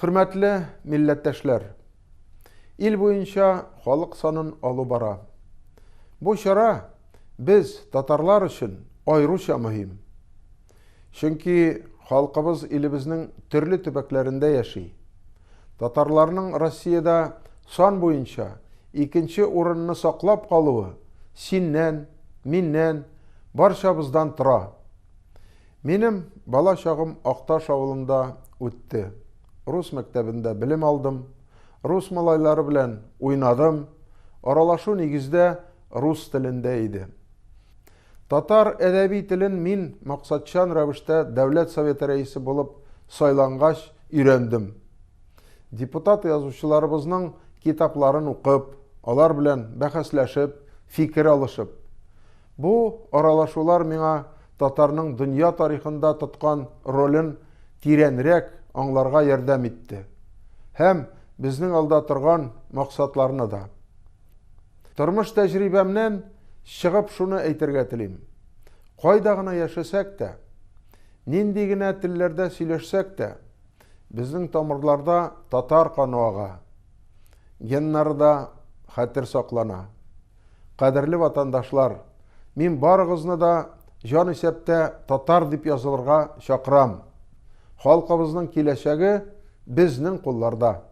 Хөрмәтле милләттәшләр, ил буенча халык санын алу бара. Бу чара без, татарлар өчен, аеруча мөһим. Чөнки халкыбыз илебезнең төрле төбәкләрендә яши. Татарларның Россиядә сан буенча икенче урынны саклап калуы синнән, миннән, барчабыздан тора. Минем бала чагым Акташ авылында үтте. Рус мәктәбендә белем алдым, рус малайлары белән уйнадым, аралашу нигездә рус телендә иде. Татар әдәби телен мин максатчан рәвештә Дәүләт Советы рәисе булып сайлангач өйрәндем. Депутат язучыларыбызның китапларын укып, алар белән бәхәсләшеп, фикер алышып. Бу аралашулар миңа татарның дөнья тарихында тоткан ролен тирәнрәк аңларга ярдәм итте. Һәм безнең алда торган максатларны да. Тормыш тәҗрибәмнән чыгып шуны әйтергә телим. Кайда гына яшәсәк тә, нинди генә телләрдә сөйләшсәк тә, безнең тамырларда татар каны ага. Геннарда хәтер саклана. Кадерле ватандашлар, мин барыгызны да җан исәптә татар дип язылырга чакырам. Халкыбызның киләчәге безнең кулларда.